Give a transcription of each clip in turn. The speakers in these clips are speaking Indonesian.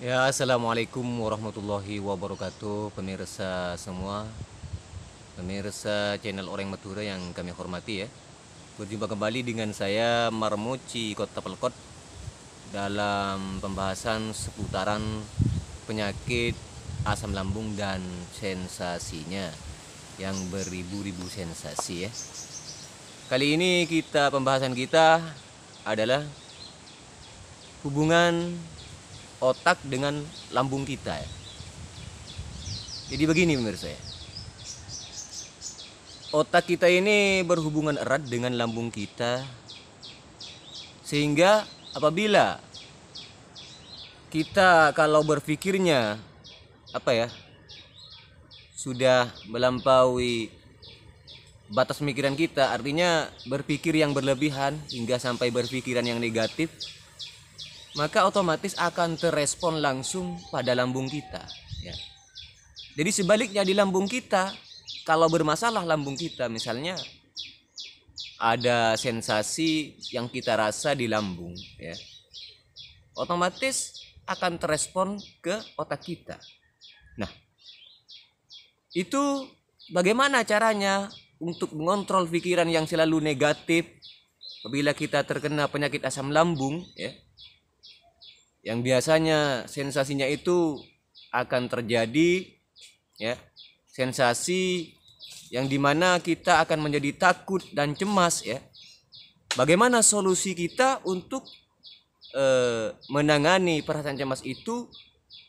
Ya, assalamualaikum warahmatullahi wabarakatuh, pemirsa semua, pemirsa channel Orang Madura yang kami hormati ya. Berjumpa kembali dengan saya Marmoci Kota Pelkot dalam pembahasan seputaran penyakit asam lambung dan sensasinya yang beribu-ribu sensasi ya. Kali ini pembahasan kita adalah hubungan otak dengan lambung kita ya. Jadi begini pemirsa ya. Otak kita ini berhubungan erat dengan lambung kita, sehingga apabila kita kalau berpikirnya sudah melampaui batas pemikiran kita, artinya berpikir yang berlebihan hingga sampai berpikiran yang negatif, maka otomatis akan terespon langsung pada lambung kita ya. Jadi sebaliknya di lambung kita, kalau bermasalah lambung kita, misalnya ada sensasi yang kita rasa di lambung ya, otomatis akan terespon ke otak kita. Nah, itu bagaimana caranya untuk mengontrol pikiran yang selalu negatif apabila kita terkena penyakit asam lambung ya, yang biasanya sensasinya itu akan terjadi ya, sensasi yang dimana kita akan menjadi takut dan cemas ya. Bagaimana solusi kita untuk menangani perasaan cemas itu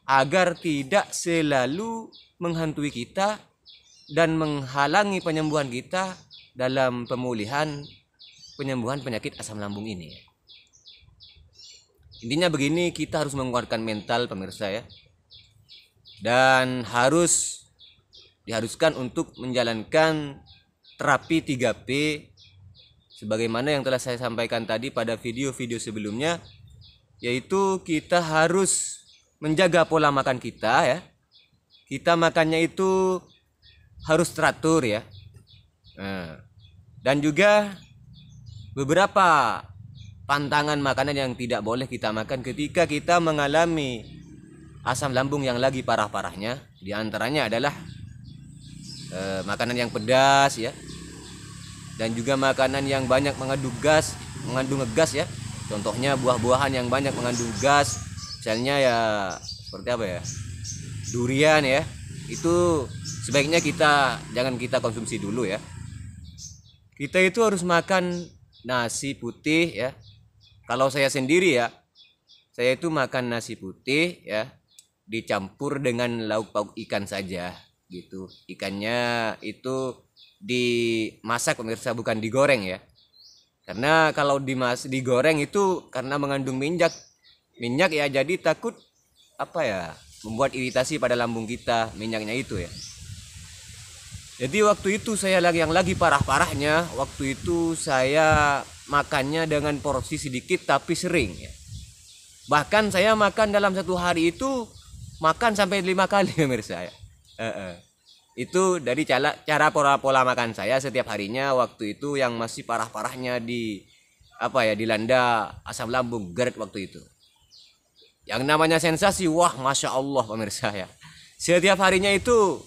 agar tidak selalu menghantui kita dan menghalangi penyembuhan kita dalam penyembuhan penyakit asam lambung ini ya. Intinya begini, kita harus menguatkan mental pemirsa ya. Dan diharuskan untuk menjalankan terapi 3P sebagaimana yang telah saya sampaikan tadi pada video-video sebelumnya, yaitu kita harus menjaga pola makan kita ya. Kita makannya itu harus teratur ya. Dan juga beberapa pantangan makanan yang tidak boleh kita makan ketika kita mengalami asam lambung yang lagi parah-parahnya. Di antaranya adalah makanan yang pedas ya, dan juga makanan yang banyak mengandung ngegas ya. Contohnya buah-buahan yang banyak mengandung gas, misalnya ya seperti durian ya. Itu sebaiknya jangan kita konsumsi dulu ya. Kita itu harus makan nasi putih ya. Kalau saya sendiri ya, saya itu makan nasi putih ya, dicampur dengan lauk pauk ikan saja gitu. Ikannya itu dimasak pemirsa, bukan digoreng ya. Karena kalau digoreng itu karena mengandung minyak ya, jadi takut membuat iritasi pada lambung kita minyaknya itu ya. Jadi waktu itu saya yang lagi parah-parahnya, waktu itu saya makannya dengan porsi sedikit tapi sering ya. Bahkan saya makan dalam satu hari itu makan sampai 5 kali pemirsa ya. Itu dari cara pola makan saya setiap harinya waktu itu yang masih parah-parahnya dilanda asam lambung GERD waktu itu. Yang namanya sensasi, wah masya Allah pemirsa ya. Setiap harinya itu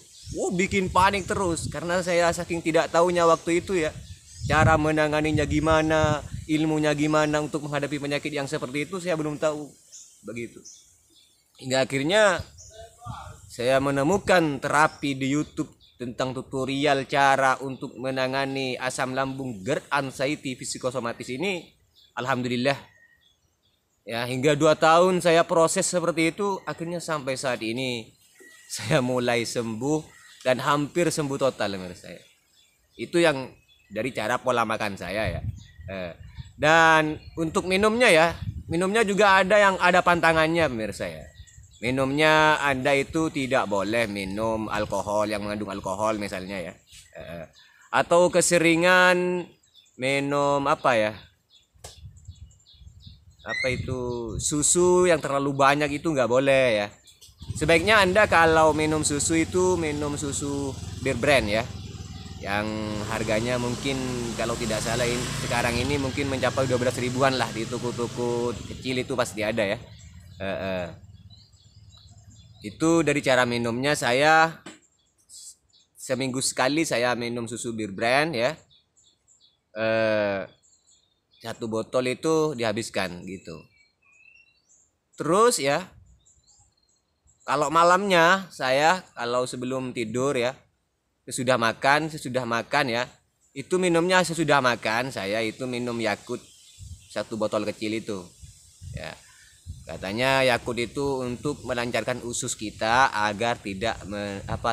bikin panik terus karena saya saking tidak tahunya waktu itu ya, cara menanganinya gimana, ilmunya gimana untuk menghadapi penyakit yang seperti itu saya belum tahu begitu. Hingga akhirnya saya menemukan terapi di YouTube tentang tutorial cara untuk menangani asam lambung GERD anxiety psikosomatis ini. Alhamdulillah ya, hingga 2 tahun saya proses seperti itu, akhirnya sampai saat ini saya mulai sembuh dan hampir sembuh total menurut saya. Itu yang dari cara pola makan saya ya. Dan untuk minumnya juga ada pantangannya pemirsa ya. Minumnya Anda itu tidak boleh minum alkohol yang mengandung alkohol misalnya ya. Atau keseringan minum susu yang terlalu banyak itu nggak boleh ya. Sebaiknya Anda kalau minum susu itu minum susu Bear Brand ya, yang harganya mungkin kalau tidak salah sekarang ini mungkin mencapai 12 ribuan lah di toko-toko kecil itu pasti ada ya. Itu dari cara minumnya, saya seminggu sekali saya minum susu Bir Brand ya. Satu botol itu dihabiskan gitu. Terus ya, kalau malamnya saya kalau sebelum tidur ya, sesudah makan ya, itu minumnya sesudah makan, saya itu minum Yakult satu botol kecil itu ya. Katanya Yakult itu untuk melancarkan usus kita agar tidak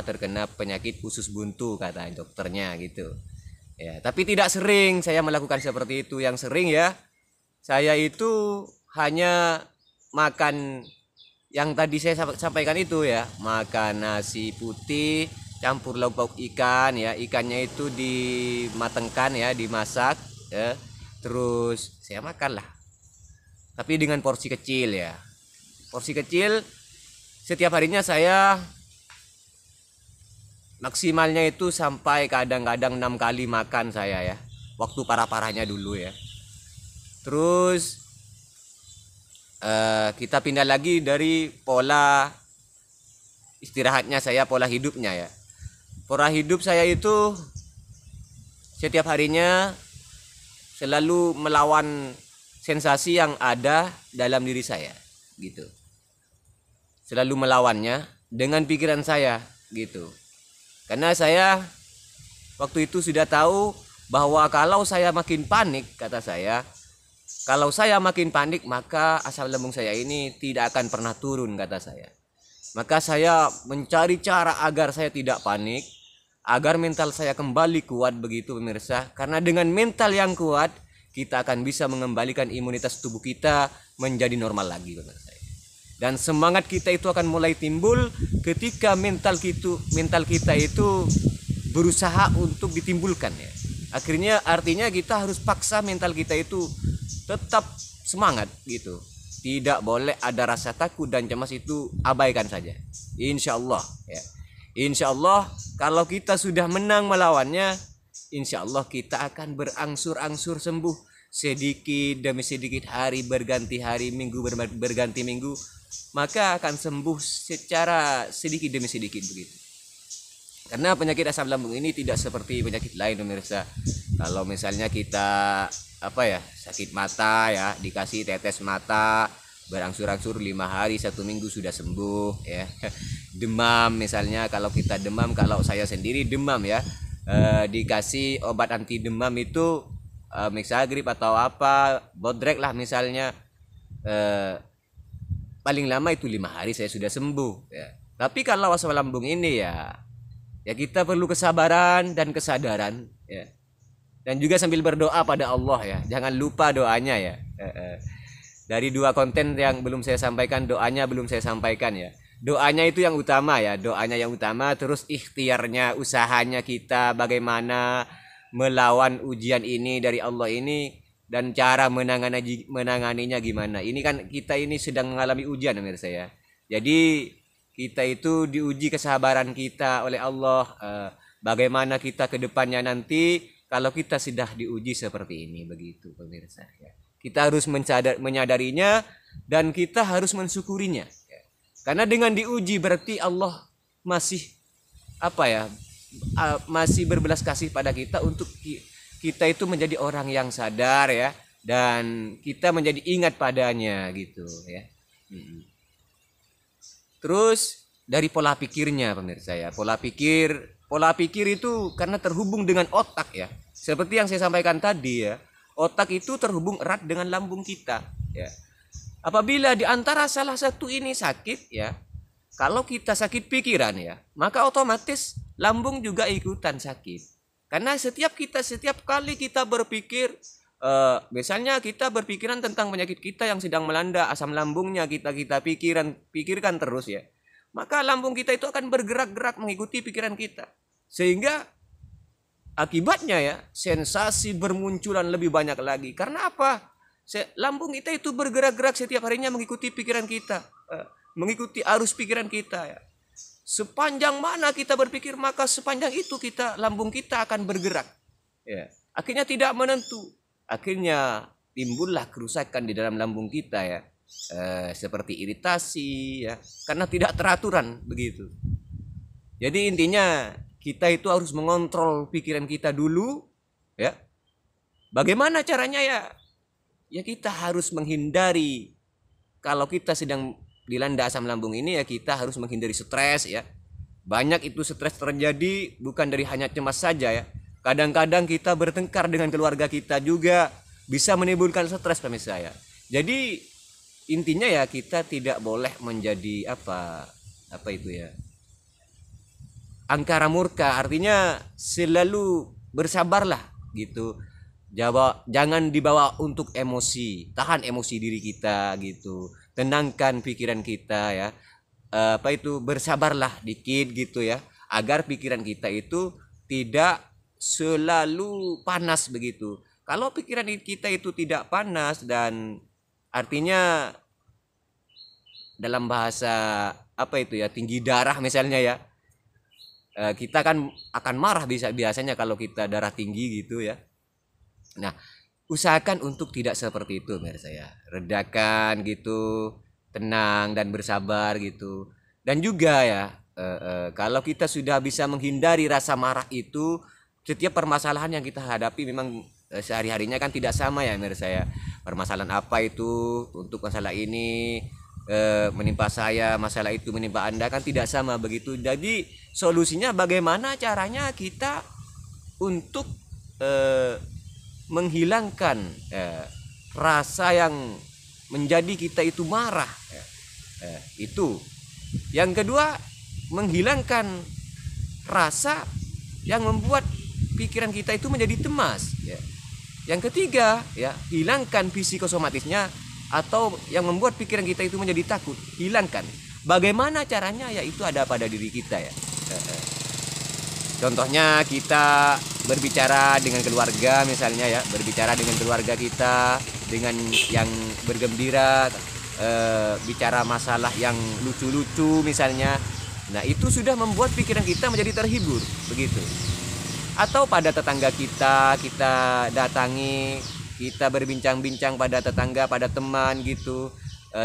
terkena penyakit usus buntu, kata dokternya gitu ya. Tapi tidak sering saya melakukan seperti itu. Yang sering ya, saya itu hanya makan yang tadi saya sampaikan itu ya, makan nasi putih campur lauk pauk ikan ya, ikannya itu dimatengkan ya, dimasak ya, terus saya makan lah, tapi dengan porsi kecil ya, porsi kecil. Setiap harinya saya maksimalnya itu sampai kadang-kadang 6 kali makan saya ya, waktu parah-parahnya dulu ya. Terus kita pindah lagi dari pola istirahatnya saya, pola hidupnya ya. Pola hidup saya itu setiap harinya selalu melawan sensasi yang ada dalam diri saya gitu. Selalu melawannya dengan pikiran saya gitu. Karena saya waktu itu sudah tahu bahwa kalau saya makin panik, kata saya, kalau saya makin panik maka asam lambung saya ini tidak akan pernah turun, kata saya. Maka saya mencari cara agar saya tidak panik, agar mental saya kembali kuat begitu pemirsa. Karena dengan mental yang kuat kita akan bisa mengembalikan imunitas tubuh kita menjadi normal lagi pemirsa. Dan semangat kita itu akan mulai timbul ketika mental kita itu berusaha untuk ditimbulkan ya. Akhirnya artinya kita harus paksa mental kita itu tetap semangat gitu. Tidak boleh ada rasa takut dan cemas, itu abaikan saja. Insya Allah ya. Insya Allah kalau kita sudah menang melawannya, insya Allah kita akan berangsur-angsur sembuh sedikit demi sedikit, hari berganti hari, minggu berganti minggu, maka akan sembuh secara sedikit demi sedikit begitu. Karena penyakit asam lambung ini tidak seperti penyakit lain pemirsa. Kalau misalnya kita sakit mata ya, dikasih tetes mata, berangsur-angsur 5 hari 1 minggu sudah sembuh ya. Demam misalnya, kalau kita demam, kalau saya sendiri demam ya, dikasih obat anti demam itu Mixagrip atau Bodrek lah misalnya, paling lama itu 5 hari saya sudah sembuh ya. Tapi kalau asam lambung ini ya kita perlu kesabaran dan kesadaran ya. Dan juga sambil berdoa pada Allah ya. Jangan lupa doanya ya. Dari 2 konten yang belum saya sampaikan, doanya belum saya sampaikan ya. Doanya itu yang utama ya. Doanya yang utama, terus ikhtiarnya, usahanya kita bagaimana melawan ujian ini dari Allah ini, dan cara menanganinya gimana. Ini kan kita ini sedang mengalami ujian pemirsa ya. Jadi kita itu diuji kesabaran kita oleh Allah. Bagaimana kita ke depannya nanti kalau kita sudah diuji seperti ini begitu pemirsa ya. Kita harus menyadarinya dan kita harus mensyukurinya ya. Karena dengan diuji berarti Allah masih masih berbelas kasih pada kita untuk kita itu menjadi orang yang sadar ya, dan kita menjadi ingat padanya gitu ya. Terus dari pola pikirnya pemirsa ya, pola pikir itu karena terhubung dengan otak ya. Seperti yang saya sampaikan tadi ya, otak itu terhubung erat dengan lambung kita ya. Apabila di antara salah satu ini sakit ya, kalau kita sakit pikiran ya, maka otomatis lambung juga ikutan sakit. Karena setiap kali kita berpikir, misalnya kita berpikiran tentang penyakit kita yang sedang melanda, asam lambungnya kita pikirkan terus ya, maka lambung kita itu akan bergerak-gerak mengikuti pikiran kita. Sehingga akibatnya ya, sensasi bermunculan lebih banyak lagi. Karena apa? Lambung kita itu bergerak-gerak setiap harinya mengikuti pikiran kita, mengikuti arus pikiran kita ya. Sepanjang mana kita berpikir, maka sepanjang itu lambung kita akan bergerak ya. Akhirnya tidak menentu. Akhirnya timbullah kerusakan di dalam lambung kita ya. seperti iritasi ya, karena tidak teraturan begitu. Jadi intinya kita itu harus mengontrol pikiran kita dulu ya. Bagaimana caranya ya? Ya kita harus menghindari, kalau kita sedang dilanda asam lambung ini ya kita harus menghindari stres ya. Banyak itu stres terjadi bukan dari hanya cemas saja ya. Kadang-kadang kita bertengkar dengan keluarga kita juga bisa menimbulkan stres pemirsa ya. Jadi intinya ya kita tidak boleh menjadi apa itu ya, angkara murka, artinya selalu bersabarlah gitu. Jangan dibawa untuk emosi, tahan emosi diri kita gitu, tenangkan pikiran kita ya. Bersabarlah dikit gitu ya, agar pikiran kita itu tidak selalu panas begitu. Kalau pikiran kita itu tidak panas, dan artinya dalam bahasa tinggi darah misalnya ya, kita kan akan marah biasanya kalau kita darah tinggi gitu ya. Nah, usahakan untuk tidak seperti itu pemirsa ya. Redakan gitu, tenang dan bersabar gitu. Dan juga ya, kalau kita sudah bisa menghindari rasa marah itu, setiap permasalahan yang kita hadapi memang sehari-harinya kan tidak sama ya pemirsa ya. Permasalahan apa itu, untuk masalah ini menimpa saya, masalah itu menimpa Anda kan tidak sama begitu. Jadi solusinya bagaimana caranya kita untuk menghilangkan rasa yang menjadi kita itu marah. Itu. Yang kedua, menghilangkan rasa yang membuat pikiran kita itu menjadi cemas. Yang ketiga, ya, hilangkan psikosomatisnya atau yang membuat pikiran kita itu menjadi takut. Hilangkan. Bagaimana caranya? Ya itu ada pada diri kita ya. Contohnya kita berbicara dengan keluarga misalnya ya, berbicara dengan keluarga kita dengan yang bergembira, bicara masalah yang lucu-lucu misalnya. Nah, itu sudah membuat pikiran kita menjadi terhibur, begitu. Atau pada tetangga kita datangi, kita berbincang-bincang pada tetangga, pada teman gitu,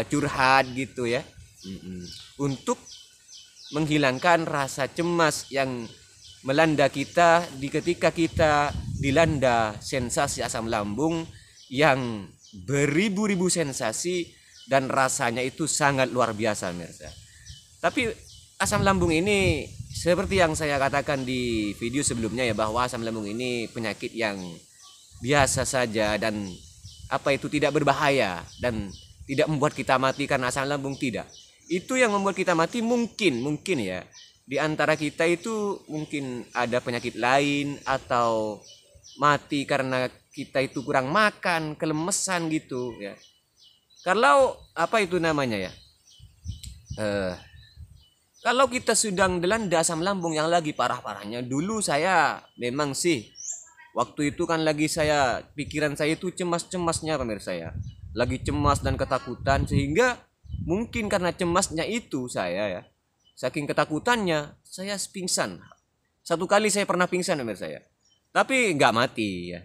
curhat gitu ya. Untuk menghilangkan rasa cemas yang melanda kita ketika kita dilanda sensasi asam lambung yang beribu-ribu sensasi dan rasanya itu sangat luar biasa pemirsa. Tapi asam lambung ini seperti yang saya katakan di video sebelumnya ya, bahwa asam lambung ini penyakit yang biasa saja dan tidak berbahaya dan tidak membuat kita mati karena asam lambung, tidak. Itu yang membuat kita mati mungkin ya, di antara kita itu mungkin ada penyakit lain atau mati karena kita itu kurang makan, kelemesan gitu ya. Kalau kalau kita sedang dilanda asam lambung yang lagi parah-parahnya, dulu saya memang sih waktu itu kan lagi pikiran saya itu cemas-cemasnya pemirsa ya. Lagi cemas dan ketakutan, sehingga mungkin karena cemasnya itu saya ya, saking ketakutannya saya pingsan. Satu kali saya pernah pingsan pemirsa ya. Tapi nggak mati ya.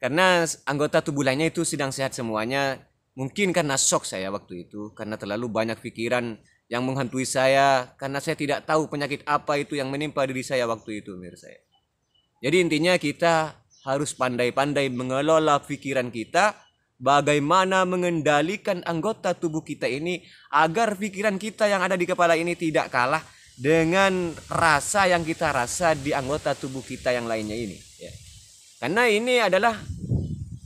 Karena anggota tubuh lainnya itu sedang sehat semuanya. Mungkin karena shock saya waktu itu, karena terlalu banyak pikiran yang menghantui saya, karena saya tidak tahu penyakit apa itu yang menimpa diri saya waktu itu pemirsa ya. Jadi intinya kita harus pandai-pandai mengelola pikiran kita, bagaimana mengendalikan anggota tubuh kita ini agar pikiran kita yang ada di kepala ini tidak kalah dengan rasa yang kita rasa di anggota tubuh kita yang lainnya ini ya. Karena ini adalah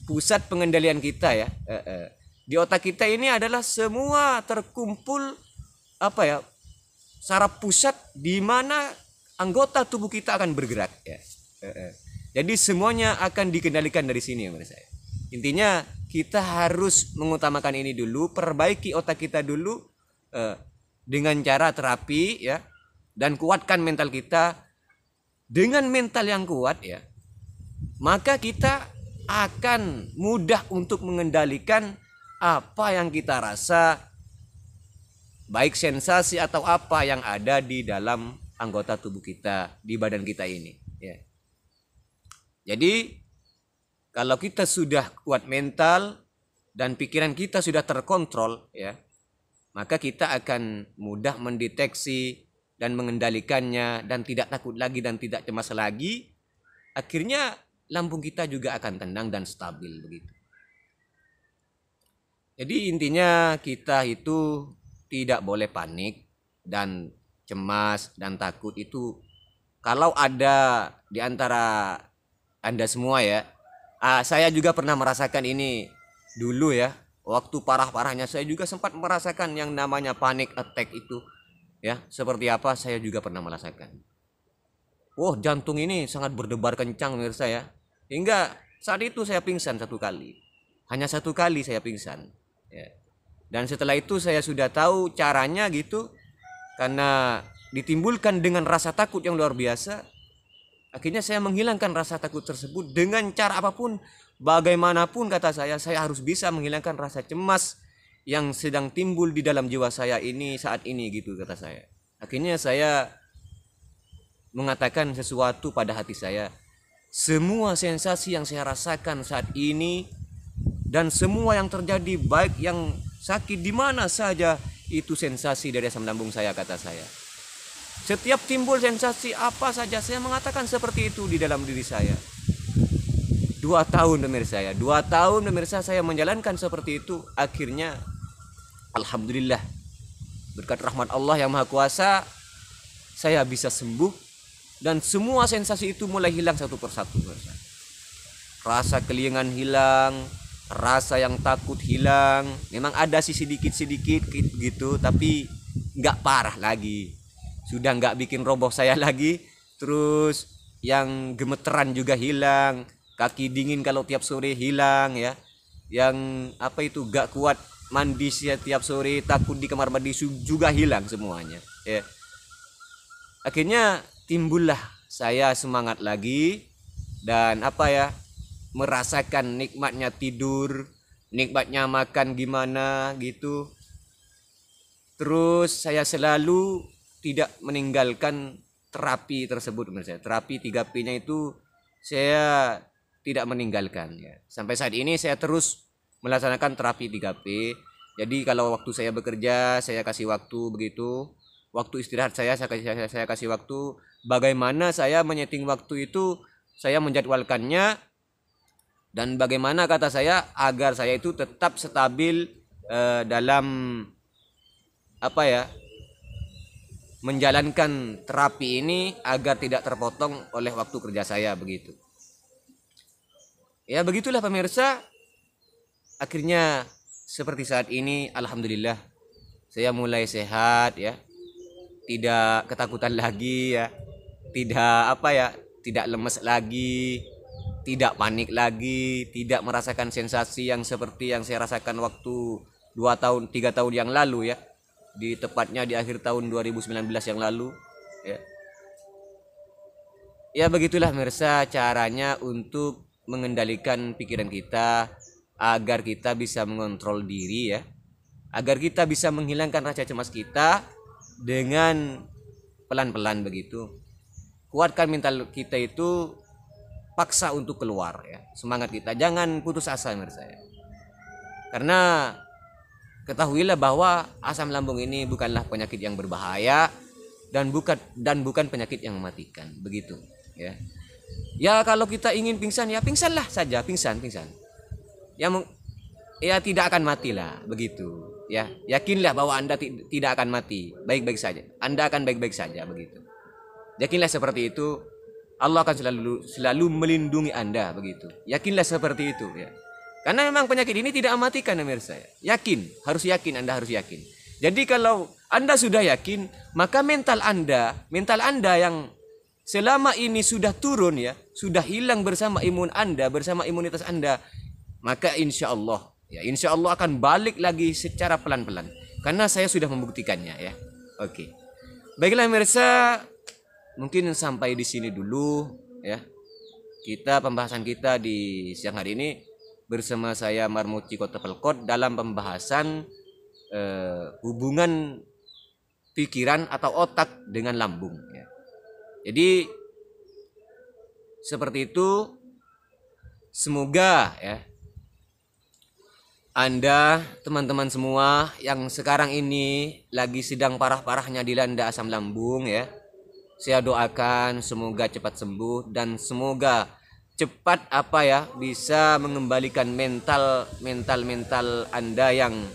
pusat pengendalian kita ya. Di otak kita ini adalah semua terkumpul saraf pusat di mana anggota tubuh kita akan bergerak ya. Jadi semuanya akan dikendalikan dari sini ya menurut saya. Intinya kita harus mengutamakan ini dulu, perbaiki otak kita dulu dengan cara terapi ya, dan kuatkan mental kita. Dengan mental yang kuat ya, maka kita akan mudah untuk mengendalikan apa yang kita rasa, baik sensasi atau apa yang ada di dalam anggota tubuh kita, di badan kita ini ya. Jadi kalau kita sudah kuat mental dan pikiran kita sudah terkontrol, ya, maka kita akan mudah mendeteksi dan mengendalikannya dan tidak takut lagi dan tidak cemas lagi. Akhirnya lambung kita juga akan tenang dan stabil begitu. Jadi intinya kita itu tidak boleh panik dan cemas dan takut itu. Kalau ada di antara Anda semua ya, saya juga pernah merasakan ini dulu ya. Waktu parah-parahnya saya juga sempat merasakan yang namanya panic attack itu. Ya, seperti apa saya juga pernah merasakan. Jantung ini sangat berdebar kencang pemirsa ya. Hingga saat itu saya pingsan 1 kali. Hanya 1 kali saya pingsan. Ya. Dan setelah itu saya sudah tahu caranya gitu. Karena ditimbulkan dengan rasa takut yang luar biasa. Akhirnya saya menghilangkan rasa takut tersebut dengan cara apapun. Bagaimanapun kata saya harus bisa menghilangkan rasa cemas yang sedang timbul di dalam jiwa saya ini saat ini gitu kata saya. Akhirnya saya mengatakan sesuatu pada hati saya. Semua sensasi yang saya rasakan saat ini dan semua yang terjadi baik yang sakit di mana saja itu sensasi dari asam lambung saya kata saya. Setiap timbul sensasi apa saja saya mengatakan seperti itu di dalam diri saya. 2 tahun pemirsa ya, 2 tahun pemirsa saya menjalankan seperti itu. Akhirnya alhamdulillah berkat rahmat Allah yang Maha Kuasa saya bisa sembuh dan semua sensasi itu mulai hilang satu persatu pemirsa. Rasa kelingan hilang, rasa yang takut hilang. Memang ada sih sedikit-sedikit gitu tapi nggak parah lagi. Sudah nggak bikin roboh saya lagi. Terus yang gemeteran juga hilang. Kaki dingin kalau tiap sore hilang ya. Yang gak kuat mandi tiap sore, takut di kamar mandi juga hilang semuanya ya. Akhirnya timbullah saya semangat lagi dan merasakan nikmatnya tidur, nikmatnya makan gimana gitu. Terus saya selalu tidak meninggalkan terapi tersebut misalnya. Terapi 3P-nya itu saya tidak meninggalkan ya. Sampai saat ini saya terus melaksanakan terapi 3P. Jadi kalau waktu saya bekerja saya kasih waktu begitu. Waktu istirahat saya kasih waktu. Bagaimana saya menyeting waktu itu, saya menjadwalkannya dan bagaimana kata saya agar saya itu tetap stabil dalam menjalankan terapi ini agar tidak terpotong oleh waktu kerja saya begitu. Ya begitulah pemirsa. Akhirnya seperti saat ini alhamdulillah saya mulai sehat ya. Tidak ketakutan lagi ya. Tidak lemes lagi, tidak panik lagi, tidak merasakan sensasi yang seperti yang saya rasakan waktu 3 tahun yang lalu ya. Tepatnya di akhir tahun 2019 yang lalu ya. Ya begitulah pemirsa caranya untuk mengendalikan pikiran kita agar kita bisa mengontrol diri ya. Agar kita bisa menghilangkan rasa cemas kita dengan pelan-pelan begitu. Kuatkan mental kita itu, paksa untuk keluar ya. Semangat kita, jangan putus asa pemirsa ya. Karena ketahuilah bahwa asam lambung ini bukanlah penyakit yang berbahaya dan bukan penyakit yang mematikan begitu ya. Ya kalau kita ingin pingsan ya pingsanlah saja, pingsan. Ya tidak akan mati lah begitu ya. Yakinlah bahwa Anda tidak akan mati, baik-baik saja. Anda akan baik-baik saja begitu. Yakinlah seperti itu. Allah akan selalu melindungi Anda begitu. Yakinlah seperti itu ya. Karena memang penyakit ini tidak mematikan pemirsa ya. Harus yakin, Anda harus yakin. Jadi kalau Anda sudah yakin, maka mental Anda yang selama ini sudah turun ya, sudah hilang bersama imun Anda, bersama imunitas Anda, maka insya Allah akan balik lagi secara pelan-pelan. Karena saya sudah membuktikannya ya. Oke. Baiklah pemirsa, mungkin sampai di sini dulu ya. Pembahasan kita di siang hari ini bersama saya Marmuci Kota Pelkot dalam pembahasan hubungan pikiran atau otak dengan lambung ya. Jadi seperti itu. Semoga ya Anda, teman-teman semua yang sekarang ini lagi sedang parah-parahnya dilanda asam lambung ya. Saya doakan semoga cepat sembuh dan semoga cepat bisa mengembalikan mental Anda yang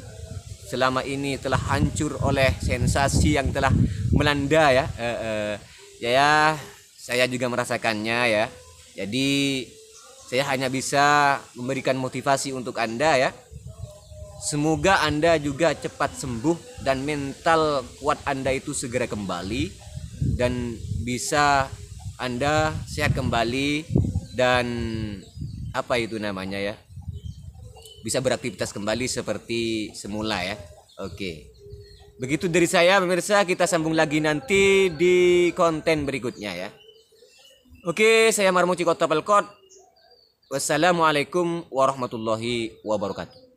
selama ini telah hancur oleh sensasi yang telah melanda ya. Ya, saya juga merasakannya ya. Jadi saya hanya bisa memberikan motivasi untuk Anda ya. Semoga Anda juga cepat sembuh dan mental kuat Anda itu segera kembali dan bisa Anda sehat kembali dan bisa beraktivitas kembali seperti semula ya. Oke. Begitu dari saya pemirsa, kita sambung lagi nanti di konten berikutnya ya. Oke, saya Marmuci Kota Pelkot. Wassalamualaikum warahmatullahi wabarakatuh.